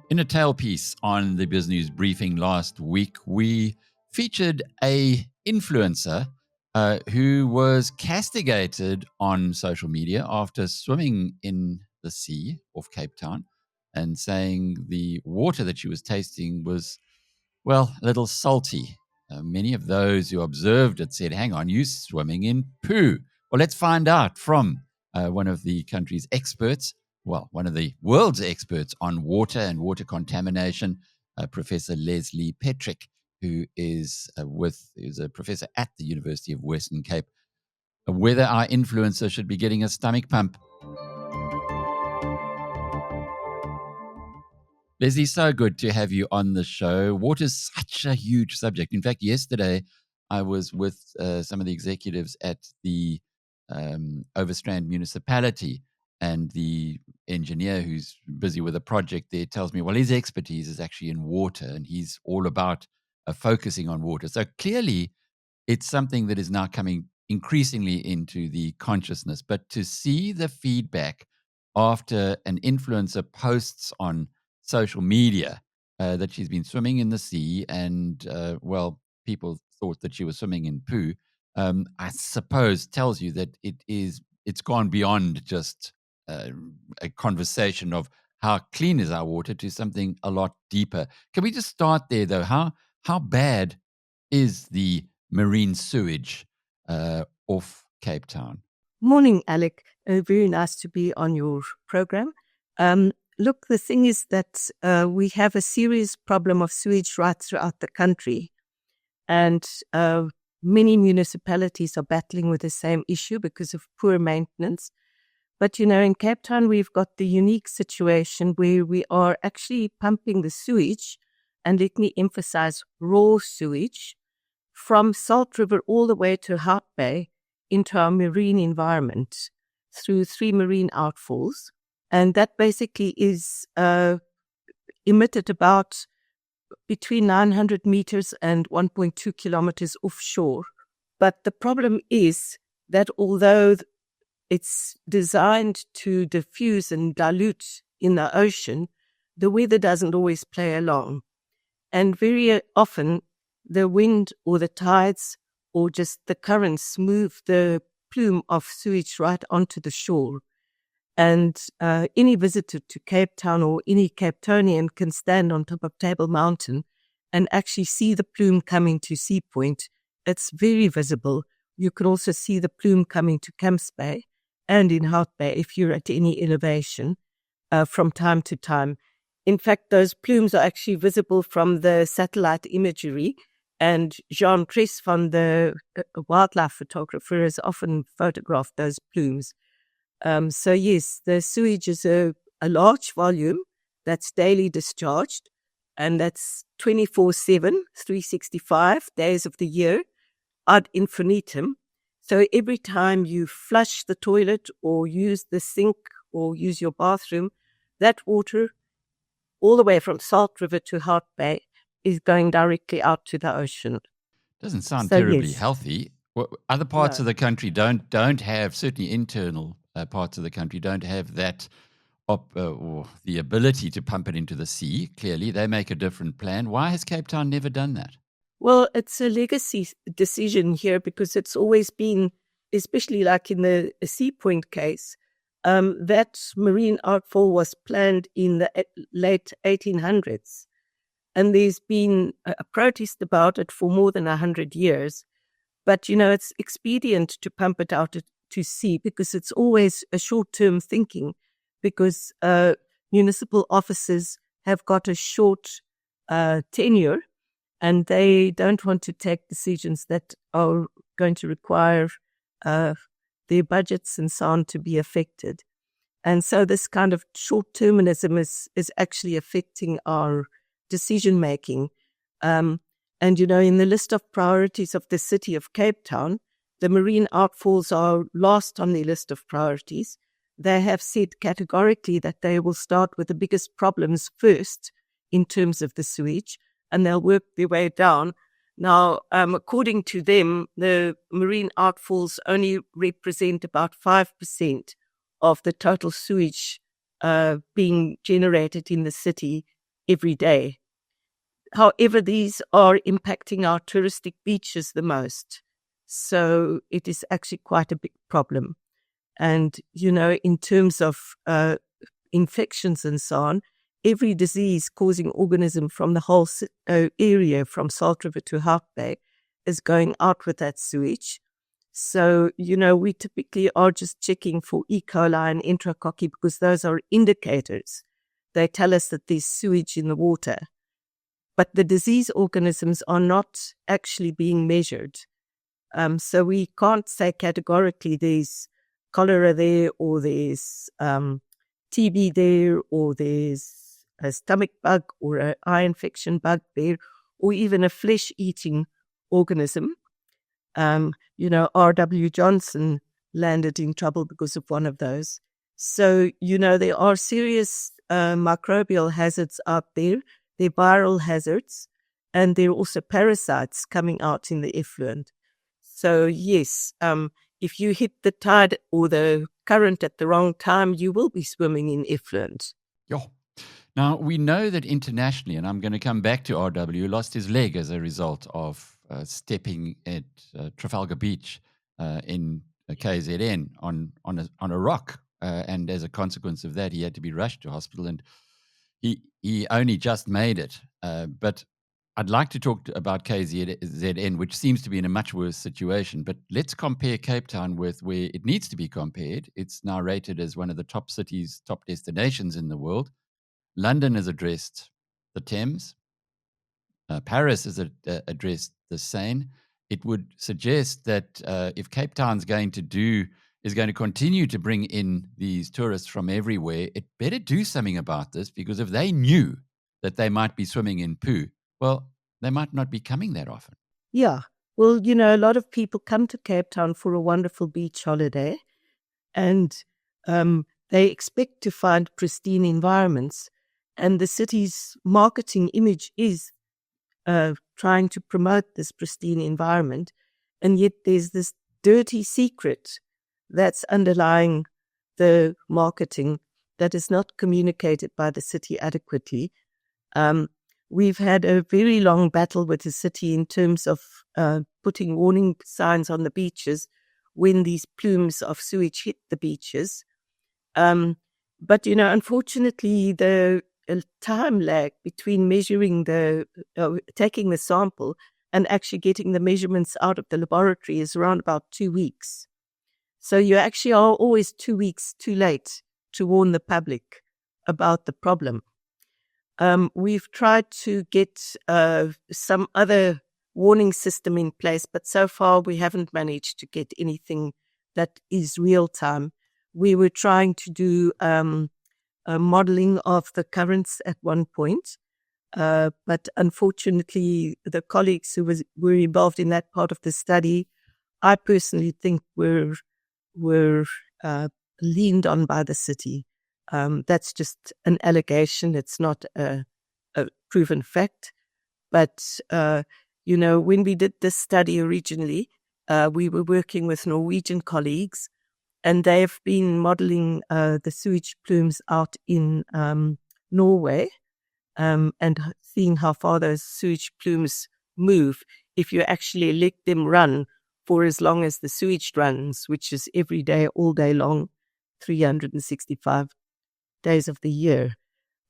In a tailpiece on the Biz News briefing last week, we featured a influencer who was castigated on social media after swimming in the sea off Cape Town and saying the water that she was tasting was, well, a little salty. Many of those who observed it said, hang on, you're swimming in poo. Well, let's find out from one of the country's experts, well, one of the world's experts on water and water contamination, Professor Leslie Petrick, who is a professor at the University of Western Cape, whether our influencer should be getting a stomach pump. Leslie, so good to have you on the show. Water is such a huge subject. In fact, yesterday I was with some of the executives at the Overstrand municipality, and the engineer who's busy with a project there tells me, well, his expertise is actually in water, and he's all about focusing on water. So clearly it's something that is now coming increasingly into the consciousness. But to see the feedback after an influencer posts on social media that she's been swimming in the sea and, well, people thought that she was swimming in poo, I suppose tells you that it's gone beyond just a conversation of how clean is our water to something a lot deeper. Can we just start there, though? How bad is the marine sewage off Cape Town? Morning, Alec. Very nice to be on your program. Look, the thing is that we have a serious problem of sewage right throughout the country. And many municipalities are battling with the same issue because of poor maintenance. But, in Cape Town, we've got the unique situation where we are actually pumping the sewage, and let me emphasize raw sewage, from Salt River all the way to Hout Bay into our marine environment through 3 marine outfalls. And that basically is emitted about between 900 meters and 1.2 kilometers offshore. But the problem is that although it's designed to diffuse and dilute in the ocean, the weather doesn't always play along. And very often, the wind or the tides or just the currents move the plume of sewage right onto the shore. And any visitor to Cape Town or any Cape Townian can stand on top of Table Mountain and actually see the plume coming to Sea Point. It's very visible. You can also see the plume coming to Camps Bay and in Hout Bay if you're at any elevation from time to time. In fact, those plumes are actually visible from the satellite imagery, and Jean Cresfon, the wildlife photographer, has often photographed those plumes. So yes, the sewage is a large volume that's daily discharged, and that's 24/7, 365 days of the year, ad infinitum. So every time you flush the toilet or use the sink or use your bathroom, that water, all the way from Salt River to Hout Bay, is going directly out to the ocean. Doesn't sound terribly healthy. Well, other parts of the country don't have, certainly internal parts of the country don't have that or the ability to pump it into the sea. Clearly, they make a different plan. Why has Cape Town never done that? Well, it's a legacy decision here because it's always been, especially like in the Sea Point case, that marine outfall was planned in the late 1800s. And there's been a protest about it for more than 100 years. But, it's expedient to pump it out to sea because it's always a short-term thinking, because municipal officers have got a short tenure and they don't want to take decisions that are going to require their budgets and so on to be affected. And so this kind of short-termism is actually affecting our decision-making. And, in the list of priorities of the city of Cape Town, the marine outfalls are last on the list of priorities. They have said categorically that they will start with the biggest problems first in terms of the sewage, and they'll work their way down. Now, according to them, the marine outfalls only represent about 5% of the total sewage being generated in the city every day. However, these are impacting our touristic beaches the most. So it is actually quite a big problem. And, in terms of infections and so on, every disease causing organism from the whole area, from Salt River to Hout Bay, is going out with that sewage. So, we typically are just checking for E. coli and enterococci because those are indicators. They tell us that there's sewage in the water. But the disease organisms are not actually being measured. So we can't say categorically there's cholera there, or there's TB there, or there's a stomach bug or an eye infection bug there, or even a flesh-eating organism. R.W. Johnson landed in trouble because of one of those. So, there are serious microbial hazards out there. There are viral hazards, and there are also parasites coming out in the effluent. So, yes, if you hit the tide or the current at the wrong time, you will be swimming in effluent. Yo. Now, we know that internationally, and I'm going to come back to RW, lost his leg as a result of stepping at Trafalgar Beach in KZN on a rock. And as a consequence of that, he had to be rushed to hospital, and he only just made it. But I'd like to talk about KZN, which seems to be in a much worse situation. But let's compare Cape Town with where it needs to be compared. It's now rated as one of the top cities, top destinations in the world. London has addressed the Thames. Paris has addressed the Seine. It would suggest that if Cape Town's is going to continue to bring in these tourists from everywhere, it better do something about this, because if they knew that they might be swimming in poo, well, they might not be coming that often. Yeah. Well, a lot of people come to Cape Town for a wonderful beach holiday, and they expect to find pristine environments. And the city's marketing image is trying to promote this pristine environment. And yet there's this dirty secret that's underlying the marketing that is not communicated by the city adequately. We've had a very long battle with the city in terms of putting warning signs on the beaches when these plumes of sewage hit the beaches. But, unfortunately, the time lag between measuring taking the sample and actually getting the measurements out of the laboratory is around about 2 weeks. So you actually are always 2 weeks too late to warn the public about the problem. We've tried to get some other warning system in place, but so far we haven't managed to get anything that is real time. We were trying to do a modeling of the currents at one point, but unfortunately the colleagues who were involved in that part of the study, I personally think were leaned on by the city. That's just an allegation. It's not a proven fact. But, when we did this study originally, we were working with Norwegian colleagues, and they've been modeling the sewage plumes out in Norway and seeing how far those sewage plumes move if you actually let them run for as long as the sewage runs, which is every day, all day long, 365 days of the year.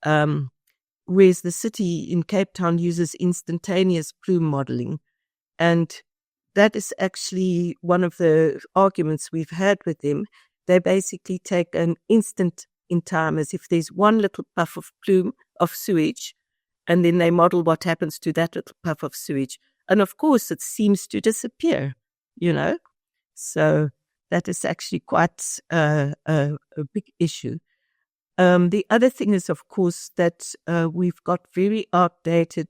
Whereas the city in Cape Town uses instantaneous plume modeling. And that is actually one of the arguments we've had with them. They basically take an instant in time, as if there's one little puff of plume of sewage, and then they model what happens to that little puff of sewage. And of course, it seems to disappear, So that is actually quite a big issue. The other thing is, of course, that we've got very outdated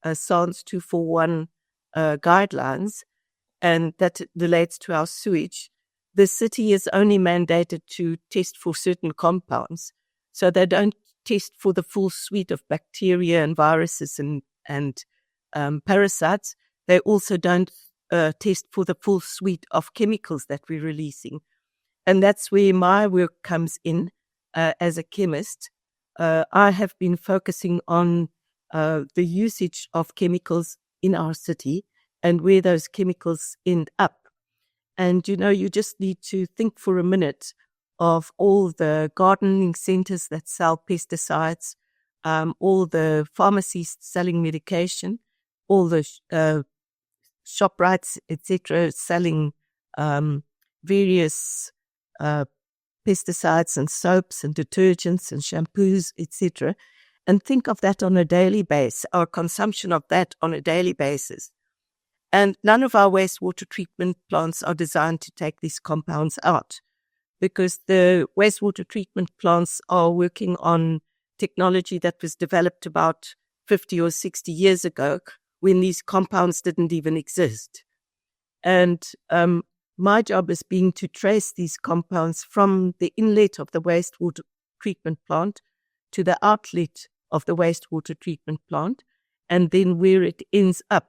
SANS 241 guidelines, and that relates to our sewage. The city is only mandated to test for certain compounds, so they don't test for the full suite of bacteria and viruses and parasites. they also don't test for the full suite of chemicals that we're releasing. And that's where my work comes in as a chemist. I have been focusing on the usage of chemicals in our city and where those chemicals end up. And, you just need to think for a minute of all the gardening centers that sell pesticides, all the pharmacies selling medication, all the ShopRites, etc., selling various pesticides and soaps and detergents and shampoos, etc. And think of that on a daily basis, our consumption of that on a daily basis. And none of our wastewater treatment plants are designed to take these compounds out, because the wastewater treatment plants are working on technology that was developed about 50 or 60 years ago, when these compounds didn't even exist. And my job is being to trace these compounds from the inlet of the wastewater treatment plant to the outlet of the wastewater treatment plant, and then where it ends up.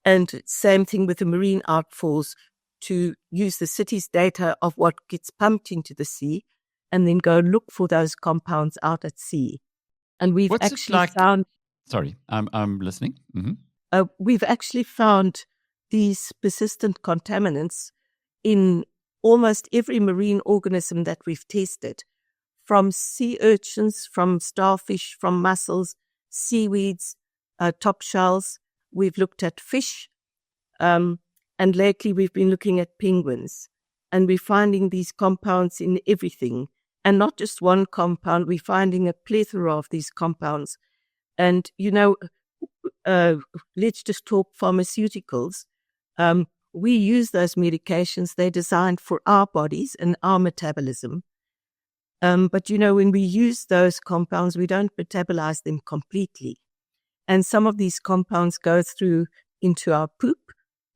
And same thing with the marine outfalls, to use the city's data of what gets pumped into the sea and then go look for those compounds out at sea. And we've What's actually it like? found... Sorry, I'm listening. Mm-hmm. We've actually found these persistent contaminants in almost every marine organism that we've tested, from sea urchins, from starfish, from mussels, seaweeds, top shells. We've looked at fish, and lately we've been looking at penguins, and we're finding these compounds in everything, and not just one compound. We're finding a plethora of these compounds. And, let's just talk pharmaceuticals. We use those medications. They're designed for our bodies and our metabolism. But, when we use those compounds, we don't metabolize them completely. And some of these compounds go through into our poop,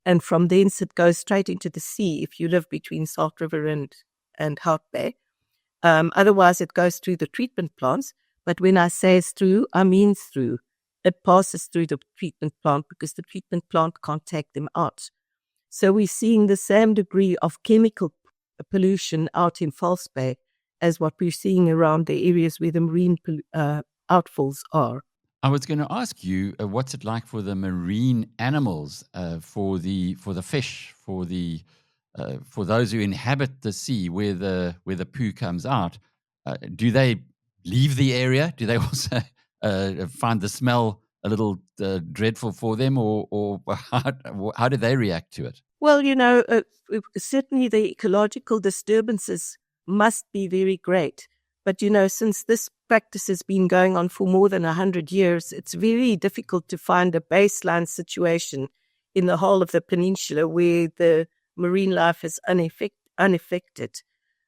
and from thence it goes straight into the sea if you live between Salt River and Hout Bay. Otherwise, it goes through the treatment plants. But when I say through, I mean through. It passes through the treatment plant because the treatment plant can't take them out. So we're seeing the same degree of chemical pollution out in False Bay as what we're seeing around the areas where the marine outfalls are. I was going to ask you, what's it like for the marine animals, for the fish, for those who inhabit the sea where the poo comes out? Do they leave the area? Do they also find the smell a little dreadful for them, or how do they react to it? Well, certainly the ecological disturbances must be very great. But, since this practice has been going on for more than 100 years, it's very difficult to find a baseline situation in the whole of the peninsula where the marine life is unaffected.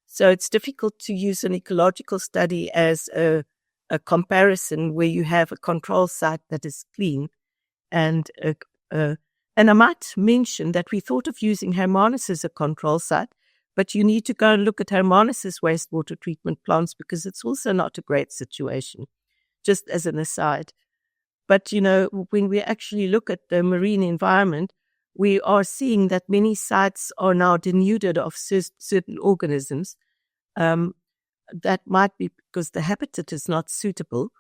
So it's difficult to use an ecological study as a comparison where you have a control site that is clean. And I might mention that we thought of using Hermanus as a control site, but you need to go and look at Hermanus's wastewater treatment plants because it's also not a great situation, just as an aside. But, when we actually look at the marine environment, we are seeing that many sites are now denuded of certain organisms. That might be because the habitat is not suitable.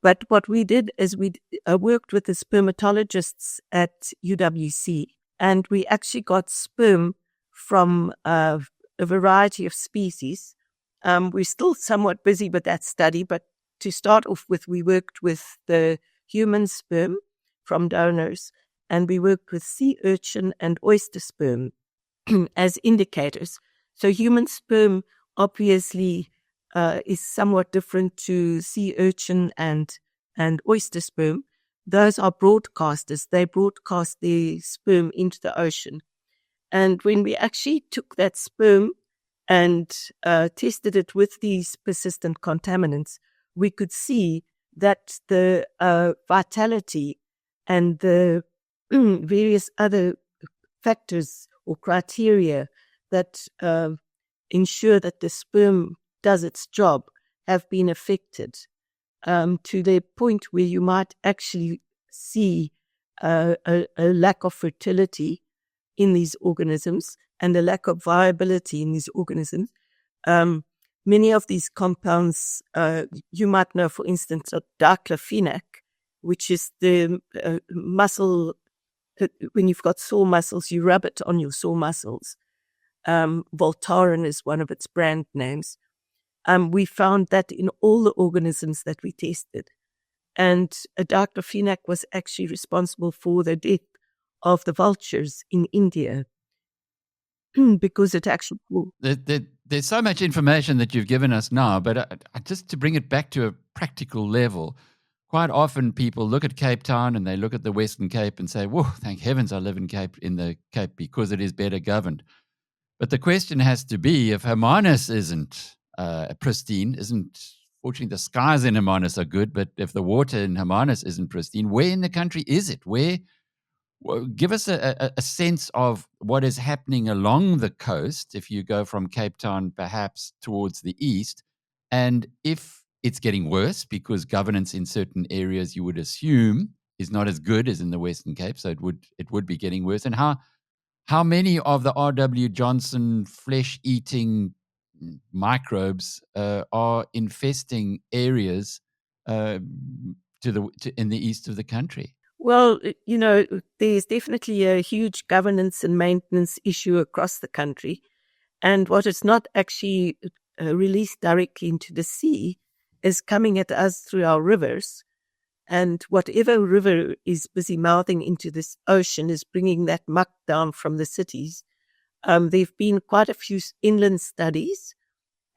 But what we did is we worked with the spermatologists at UWC, and we actually got sperm from a variety of species. We're still somewhat busy with that study, but to start off with, we worked with the human sperm from donors, and we worked with sea urchin and oyster sperm as indicators. So human sperm obviously is somewhat different to sea urchin and oyster sperm. Those are broadcasters. They broadcast their sperm into the ocean. And when we actually took that sperm and tested it with these persistent contaminants, we could see that the vitality and the various other factors or criteria that ensure that the sperm does its job have been affected, to the point where you might actually see a lack of fertility in these organisms and a lack of viability in these organisms. Many of these compounds, you might know, for instance, of diclofenac, which is the muscle. When you've got sore muscles, you rub it on your sore muscles. Voltaren is one of its brand names. We found that in all the organisms that we tested. And diclofenac was actually responsible for the death of the vultures in India because it actually... There's so much information that you've given us now, but just to bring it back to a practical level, quite often people look at Cape Town and they look at the Western Cape and say, whoa, thank heavens I live in the Cape because it is better governed. But the question has to be, if Hermanus isn't pristine, fortunately the skies in Hermanus are good, but if the water in Hermanus isn't pristine, where in the country is it? Give us a sense of what is happening along the coast if you go from Cape Town perhaps towards the east, and if it's getting worse because governance in certain areas you would assume is not as good as in the Western Cape, so it would be getting worse, and how many of the R.W. Johnson flesh-eating microbes are infesting areas in the east of the country? Well, there's definitely a huge governance and maintenance issue across the country. And what is not actually released directly into the sea is coming at us through our rivers. And whatever river is busy mouthing into this ocean is bringing that muck down from the cities. There have been quite a few inland studies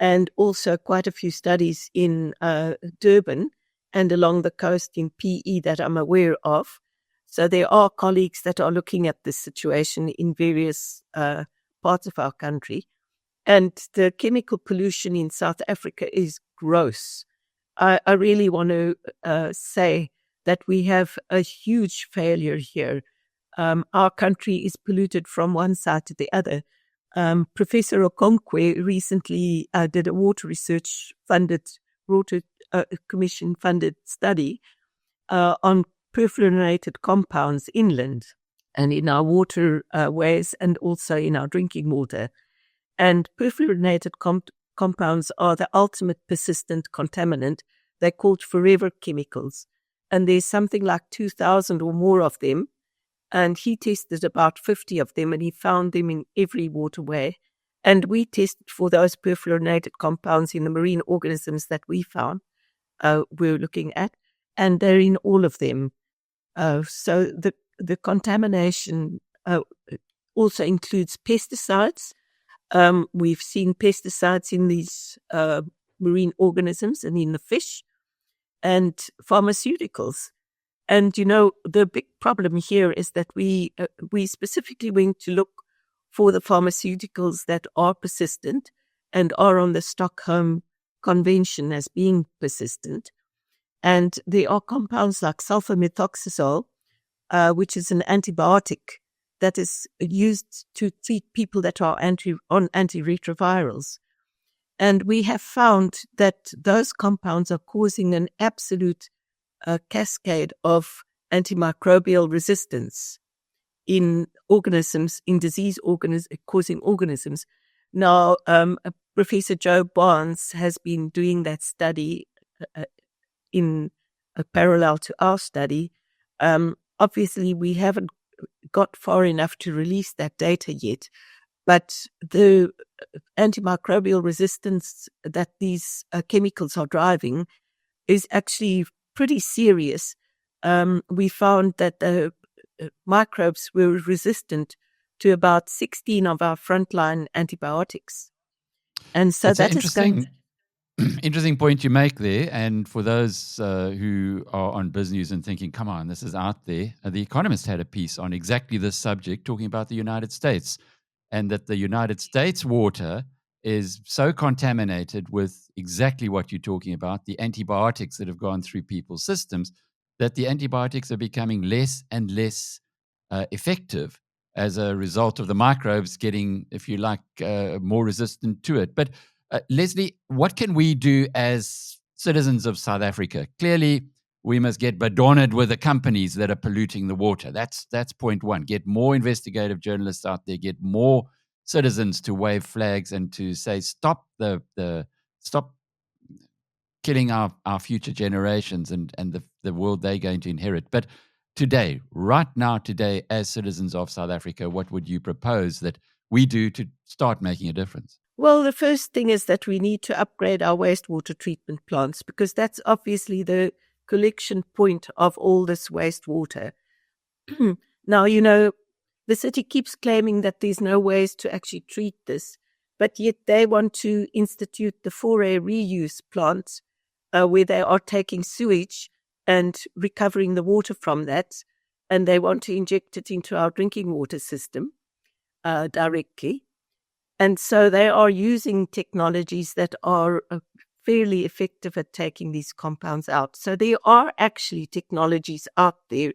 and also quite a few studies in Durban and along the coast in PE that I'm aware of. So there are colleagues that are looking at this situation in various parts of our country. And the chemical pollution in South Africa is gross. I really want to say that we have a huge failure here. Our country is polluted from one side to the other. Professor Okonkwo recently did a commission-funded study on perfluorinated compounds inland and in our waterways and also in our drinking water. And perfluorinated compounds are the ultimate persistent contaminant. They're called forever chemicals. And there's something like 2,000 or more of them. And he tested about 50 of them, and he found them in every waterway. And we tested for those perfluorinated compounds in the marine organisms that we found, we're looking at, and they're in all of them. So the contamination also includes pesticides. We've seen pesticides in these marine organisms and in the fish, and pharmaceuticals. And, the big problem here is that we specifically went to look for the pharmaceuticals that are persistent and are on the Stockholm Convention as being persistent. And there are compounds like sulfamethoxazole, which is an antibiotic that is used to treat people that are on antiretrovirals. And we have found that those compounds are causing an absolute cascade of antimicrobial resistance in organisms, in disease-causing organisms. Now, Professor Joe Barnes has been doing that study in a parallel to our study. Obviously, we haven't got far enough to release that data yet, but the antimicrobial resistance that these chemicals are driving is actually pretty serious. We found that the microbes were resistant to about 16 of our frontline antibiotics. And so that is going... Interesting point you make there. And for those who are on BizNews and thinking, come on, this is out there, The Economist had a piece on exactly this subject, talking about the United States, and that the United States water is so contaminated with exactly what you're talking about, the antibiotics that have gone through people's systems, that the antibiotics are becoming less and less effective as a result of the microbes getting, if you like, more resistant to it. But Leslie, what can we do as citizens of South Africa? Clearly, we must get bedorned with the companies that are polluting the water. That's point one. Get more investigative journalists out there. Get more citizens to wave flags and to say stop stop killing our future generations and the world they're going to inherit. But today, right now, today, as citizens of South Africa, what would you propose that we do to start making a difference? Well, the first thing is that we need to upgrade our wastewater treatment plants, because that's obviously the collection point of all this wastewater. Now, the city keeps claiming that there's no ways to actually treat this, but yet they want to institute the 4A reuse plants where they are taking sewage and recovering the water from that, and they want to inject it into our drinking water system directly. And so they are using technologies that are fairly effective at taking these compounds out. So there are actually technologies out there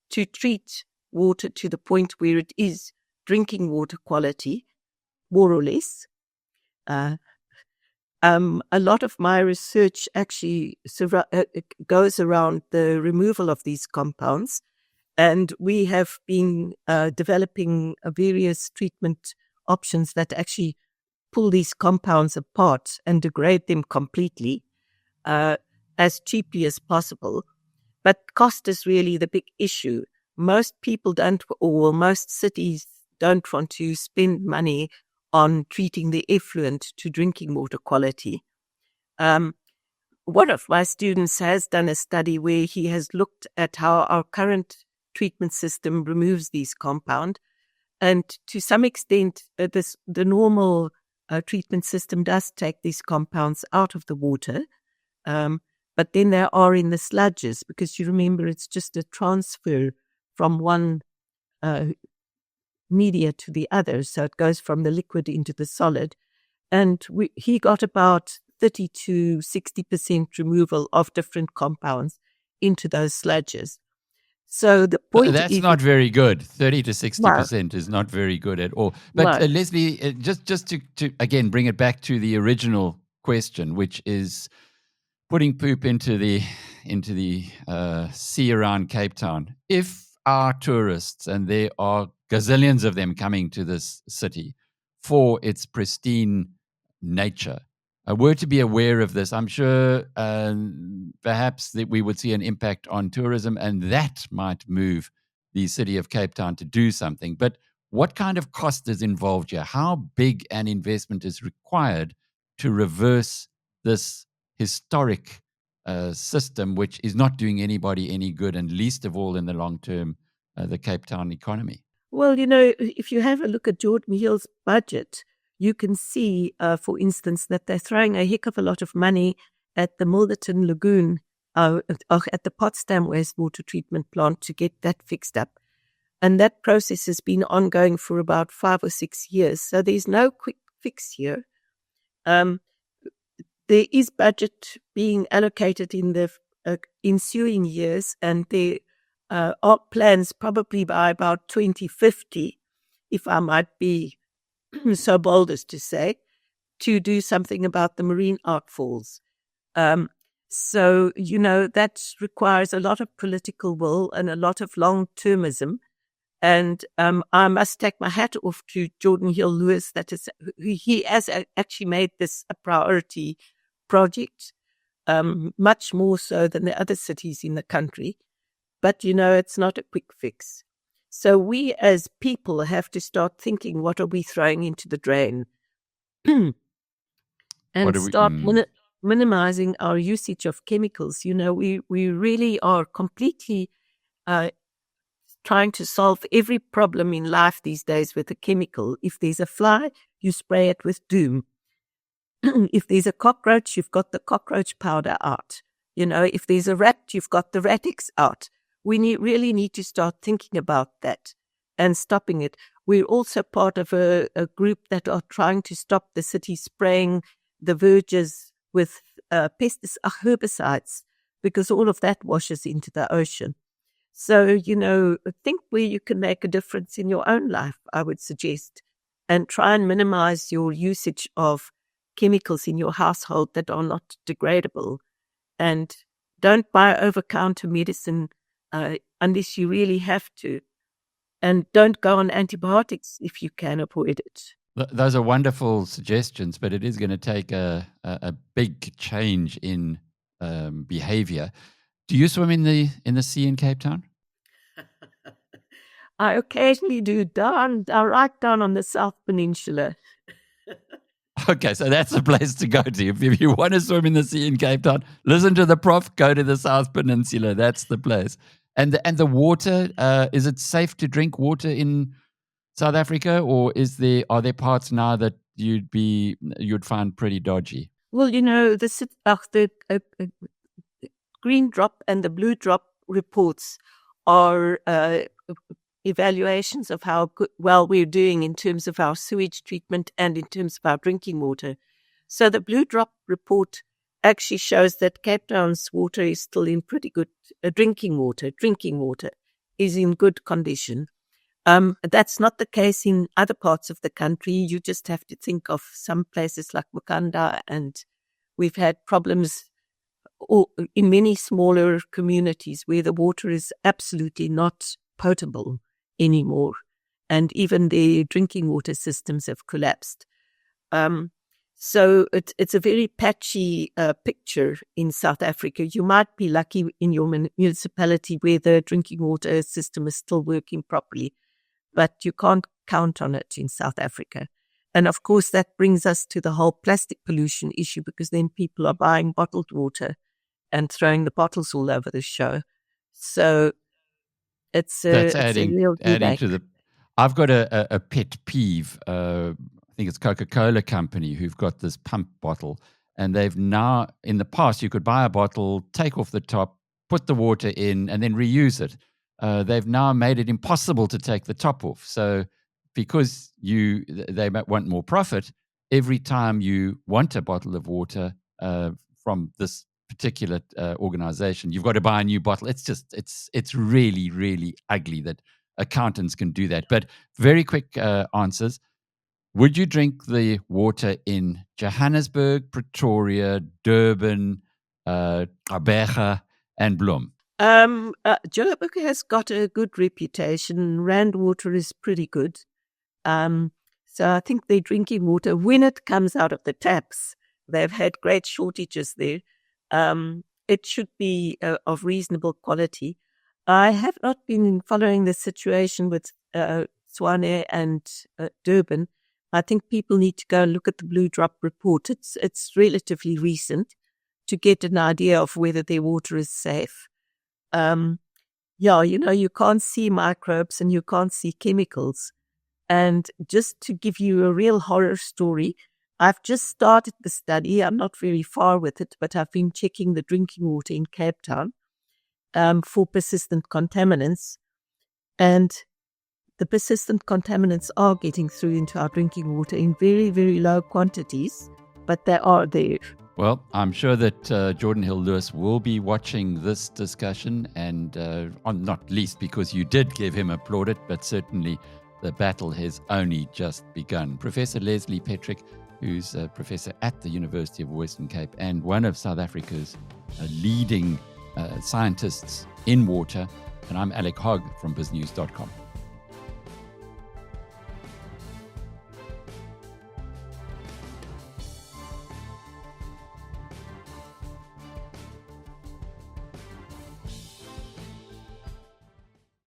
to treat water to the point where it is drinking water quality, more or less. A lot of my research actually goes around the removal of these compounds, and we have been developing various treatment options that actually pull these compounds apart and degrade them completely as cheaply as possible. But cost is really the big issue. Most people don't, or most cities don't want to spend money on treating the effluent to drinking water quality. One of my students has done a study where he has looked at how our current treatment system removes these compounds. And to some extent, the normal treatment system does take these compounds out of the water. But then they are in the sludges, because you remember it's just a transfer from one media to the other. So it goes from the liquid into the solid. And he got about 30 to 60% removal of different compounds into those sludges. So the point that's is, not very good. 30 to 60% is not very good at all. But Leslie, just to again bring it back to the original question, which is putting poop into the sea around Cape Town. If our tourists, and there are gazillions of them coming to this city for its pristine nature, were to be aware of this, I'm sure perhaps that we would see an impact on tourism, and that might move the city of Cape Town to do something. But what kind of cost is involved here? How big an investment is required to reverse this historic system, which is not doing anybody any good, and least of all in the long term, the Cape Town economy? Well, if you have a look at Jordan Hill's budget, you can see, for instance, that they're throwing a heck of a lot of money at the Milderton Lagoon, at the Potsdam wastewater treatment plant to get that fixed up. And that process has been ongoing for about 5 or 6 years. So there's no quick fix here. There is budget being allocated in the ensuing years, and there are plans probably by about 2050, if I might be so bold as to say, to do something about the marine outfalls. So, that requires a lot of political will and a lot of long-termism. And I must take my hat off to Jordan Hill Lewis. He has actually made this a priority project, much more so than the other cities in the country. But, it's not a quick fix. So we as people have to start thinking, what are we throwing into the drain? And start minimizing our usage of chemicals. We really are completely trying to solve every problem in life these days with a chemical. If there's a fly, you spray it with Doom. If there's a cockroach, you've got the cockroach powder out. If there's a rat, you've got the Ratix out. We really need to start thinking about that and stopping it. We're also part of a group that are trying to stop the city spraying the verges with herbicides, because all of that washes into the ocean. So, think where you can make a difference in your own life, I would suggest, and try and minimize your usage of chemicals in your household that are not degradable. And don't buy over-counter medicine unless you really have to. And don't go on antibiotics if you can avoid it. Those are wonderful suggestions, but it is going to take a big change in behavior. Do you swim in the sea in Cape Town? I occasionally do, right down on the South Peninsula. Okay, so that's the place to go to. If you want to swim in the sea in Cape Town, listen to the prof, go to the South Peninsula. That's the place. And the water, is it safe to drink water in South Africa, or are there parts now that you'd find pretty dodgy? Well, the green drop and the blue drop reports are evaluations of how well we're doing in terms of our sewage treatment and in terms of our drinking water. So the blue drop report actually shows that Cape Town's water is still in pretty good drinking water is in good condition. That's not the case in other parts of the country. You just have to think of some places like Mukanda, and we've had problems in many smaller communities where the water is absolutely not potable anymore, and even the drinking water systems have collapsed. So it's a very patchy picture in South Africa. You might be lucky in your municipality where the drinking water system is still working properly, but you can't count on it in South Africa. And of course, that brings us to the whole plastic pollution issue, because then people are buying bottled water and throwing the bottles all over the show. So it's a real adding to the. I've got a pet peeve. I think it's Coca-Cola Company who've got this pump bottle, and they've now, in the past, you could buy a bottle, take off the top, put the water in, and then reuse it. They've now made it impossible to take the top off. So because they want more profit, every time you want a bottle of water from this particular organization, you've got to buy a new bottle. It's really, really ugly that accountants can do that. But very quick answers. Would you drink the water in Johannesburg, Pretoria, Durban, Gqeberha, and Bloem? Joburg has got a good reputation. Rand water is pretty good. So I think their drinking water, when it comes out of the taps, they've had great shortages there. It should be of reasonable quality. I have not been following the situation with Tshwane and Durban. I think people need to go and look at the Blue Drop report. It's relatively recent to get an idea of whether their water is safe. You can't see microbes and you can't see chemicals. And just to give you a real horror story, I've just started the study. I'm not very far with it, but I've been checking the drinking water in Cape Town for persistent contaminants. And the persistent contaminants are getting through into our drinking water in very, very low quantities, but they are there. Well, I'm sure that Jordan Hill-Lewis will be watching this discussion, and not least because you did give him a plaudit, but certainly the battle has only just begun. Professor Leslie Petrick, who's a professor at the University of Western Cape and one of South Africa's leading scientists in water, and I'm Alec Hogg from biznews.com.